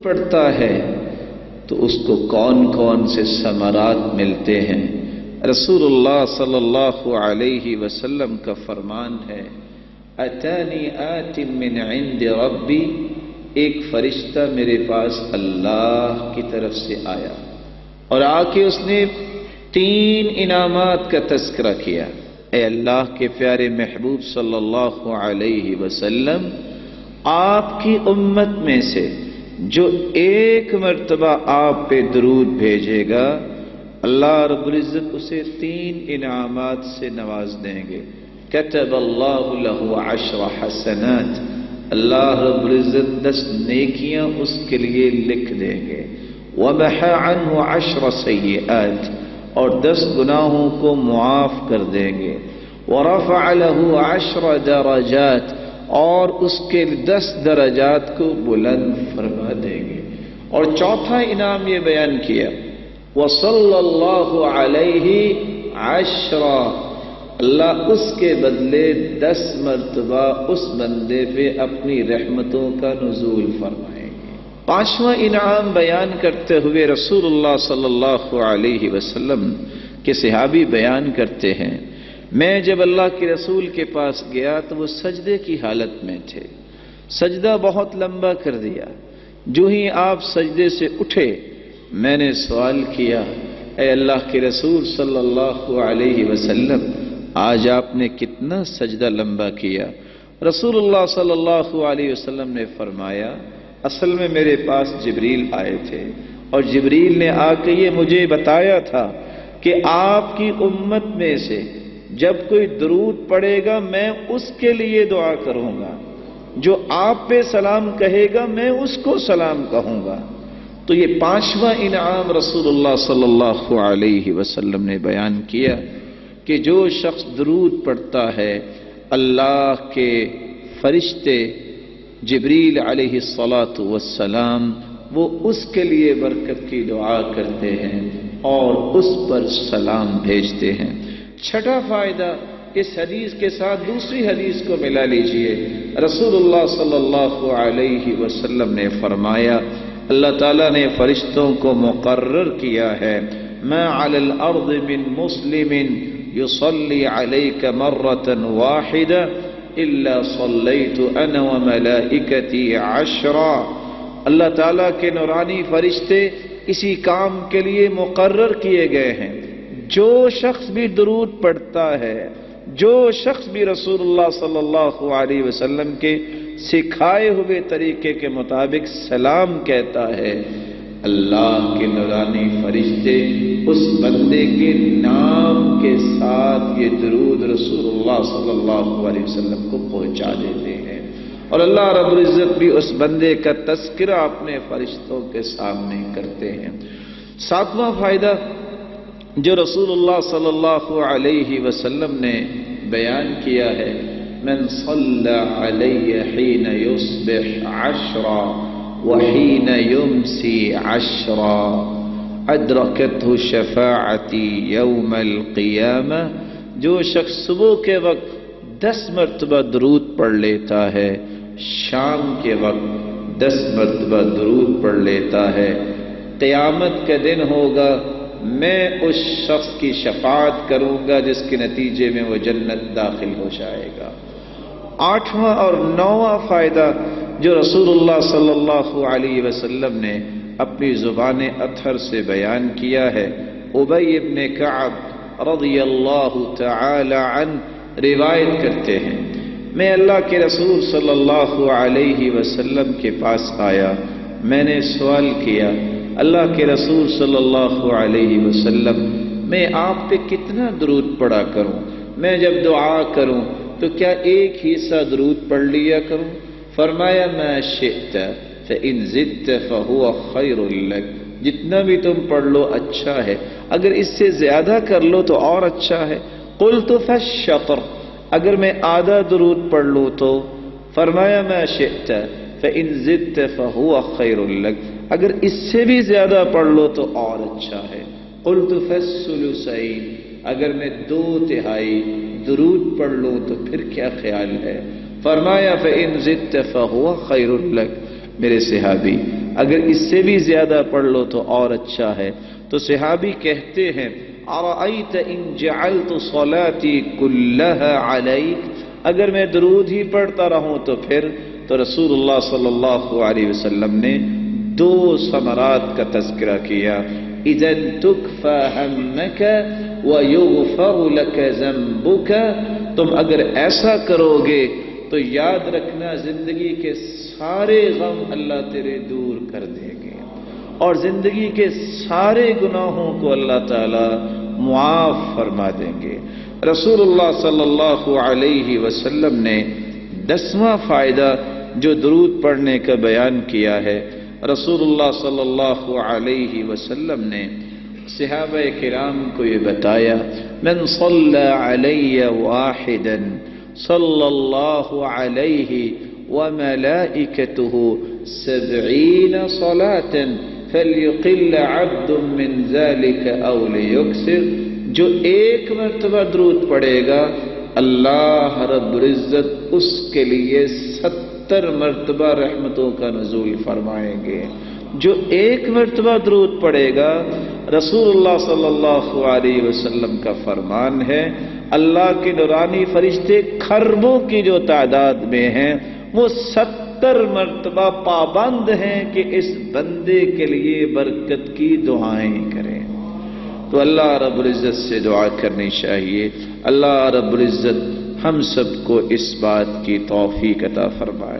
پڑھتا ہے تو اس کو کون کون سے ثمرات ملتے ہیں۔ رسول اللہ صلی اللہ علیہ وسلم کا فرمان ہے، اتانی آت من عند ربی، ایک فرشتہ میرے پاس اللہ کی طرف سے آیا اور آ کے اس نے 3 انعامات کا تذکرہ کیا۔ اے اللہ کے پیارے محبوب صلی اللہ علیہ وسلم، آپ کی امت میں سے جو ایک مرتبہ آپ پہ درود بھیجے گا، اللہ رب العزت اسے 3 انعامات سے نواز دیں گے۔ کتب اللہ لہ 10 حسنات، اللہ رب العزت 10 نیکیاں اس کے لیے لکھ دیں گے۔ ومحى عنہ 10 سیئات، اور 10 گناہوں کو معاف کر دیں گے۔ ورفع له 10 درجات، اور اس کے 10 درجات کو بلند فرما دیں گے۔ اور چوتھا انعام یہ بیان کیا، وصلی اللہ علیہ 10، اللہ اس کے بدلے 10 مرتبہ اس بندے پہ اپنی رحمتوں کا نزول فرمائیں گے۔ 5واں انعام بیان کرتے ہوئے رسول اللہ صلی اللہ علیہ وسلم کے صحابی بیان کرتے ہیں، میں جب اللہ کے رسول کے پاس گیا تو وہ سجدے کی حالت میں تھے، سجدہ بہت لمبا کر دیا۔ جو ہی آپ سجدے سے اٹھے، میں نے سوال کیا، اے اللہ کے رسول صلی اللہ علیہ وسلم، آج آپ نے کتنا سجدہ لمبا کیا؟ رسول اللہ صلی اللہ علیہ وسلم نے فرمایا، اصل میں میرے پاس جبریل آئے تھے اور جبریل نے آ کے یہ مجھے بتایا تھا کہ آپ کی امت میں سے جب کوئی درود پڑھے گا میں اس کے لیے دعا کروں گا، جو آپ پہ سلام کہے گا میں اس کو سلام کہوں گا۔ تو یہ 5واں انعام رسول اللہ صلی اللہ علیہ وسلم نے بیان کیا کہ جو شخص درود پڑھتا ہے، اللہ کے فرشتے جبریل علیہ الصلاۃ والسلام وہ اس کے لیے برکت کی دعا کرتے ہیں اور اس پر سلام بھیجتے ہیں۔ چھٹا فائدہ اس حدیث کے ساتھ دوسری حدیث کو ملا لیجئے۔ رسول اللہ صلی اللہ علیہ وسلم نے فرمایا، اللہ تعالیٰ نے فرشتوں کو مقرر کیا ہے، ما علی الارض من مسلم یصلی علیک مرۃ واحدہ الا صلیت انا وملائکتی 10۔ اللہ تعالیٰ کے نورانی فرشتے اسی کام کے لیے مقرر کیے گئے ہیں۔ جو شخص بھی درود پڑھتا ہے، جو شخص بھی رسول اللہ صلی اللہ علیہ وسلم کے سکھائے ہوئے طریقے کے مطابق سلام کہتا ہے، اللہ کے نورانی فرشتے اس بندے کے نام کے ساتھ یہ درود رسول اللہ صلی اللہ علیہ وسلم کو پہنچا دیتے ہیں، اور اللہ رب العزت بھی اس بندے کا تذکرہ اپنے فرشتوں کے سامنے کرتے ہیں۔ 7واں فائدہ جو رسول اللہ صلی اللہ علیہ وسلم نے بیان کیا ہے، من صلی علی حین یصبح 10 وحین یمسی 10 ادرکتہ شفاعتی یوم القیامہ، جو شخص صبح کے وقت 10 مرتبہ درود پڑھ لیتا ہے، شام کے وقت 10 مرتبہ درود پڑھ لیتا ہے، قیامت کا دن ہوگا، میں اس شخص کی شفاعت کروں گا جس کے نتیجے میں وہ جنت داخل ہو جائے گا۔ 8واں اور 9واں فائدہ جو رسول اللہ صلی اللہ علیہ وسلم نے اپنی زبان اطہر سے بیان کیا ہے، ابی بن کعب رضی اللہ تعالی عنہ روایت کرتے ہیں، میں اللہ کے رسول صلی اللہ علیہ وسلم کے پاس آیا، میں نے سوال کیا، اللہ کے رسول صلی اللہ علیہ وسلم، میں آپ پہ کتنا درود پڑھا کروں؟ میں جب دعا کروں تو کیا ایک ہی سا درود پڑھ لیا کروں؟ فرمایا، ما شئت فإن زدت فهو خیر لک، جتنا بھی تم پڑھ لو اچھا ہے، اگر اس سے زیادہ کر لو تو اور اچھا ہے۔ قلت فالشطر، اگر میں آدھا درود پڑھ لوں تو؟ فرمایا، ما شئت فإن زدت فهو خیر لک، اگر اس سے بھی زیادہ پڑھ لو تو اور اچھا ہے۔ قلت فالثلثین، اگر میں 2/3 درود پڑھ لوں تو پھر کیا خیال ہے؟ فرمایا، فإن زدت فهو خیر لک۔ میرے صحابی، اگر اس سے بھی زیادہ پڑھ لو تو اور اچھا ہے۔ تو صحابی کہتے ہیں ارأیت ان جعلت صلاتی کلها علیک، اگر میں درود ہی پڑھتا رہوں تو پھر؟ تو رسول اللہ صلی اللہ علیہ وسلم نے دو ثمرات کا تذکرہ کیا، اذا تکفى ہمک ویغفر لک ذنبک، تم اگر ایسا کرو گے تو یاد رکھنا زندگی کے سارے غم اللہ تیرے دور کر دیں گے اور زندگی کے سارے گناہوں کو اللہ تعالی معاف فرما دیں گے۔ رسول اللہ صلی اللہ علیہ وسلم نے 10واں فائدہ جو درود پڑھنے کا بیان کیا ہے، رسول اللہ صلی اللہ علیہ وسلم نے صحابہ کرام کو یہ بتایا، من صلی علی واحدا صلی اللہ علیہ وملائکتہ 70 صلاة فلیقل عبد من ذلك او لیکثر، جو ایک مرتبہ درود پڑھے گا اللہ رب العزت اس کے لیے 70 مرتبہ رحمتوں کا نزول فرمائیں گے۔ جو ایک مرتبہ درود پڑھے گا، رسول اللہ صلی اللہ علیہ وسلم کا فرمان ہے، اللہ کے نورانی فرشتے کھربوں کی جو تعداد میں ہیں وہ 70 مرتبہ پابند ہیں کہ اس بندے کے لیے برکت کی دعائیں کریں۔ تو اللہ رب العزت سے دعا کرنی چاہیے، اللہ رب العزت ہم سب کو اس بات کی توفیق عطا فرمائے۔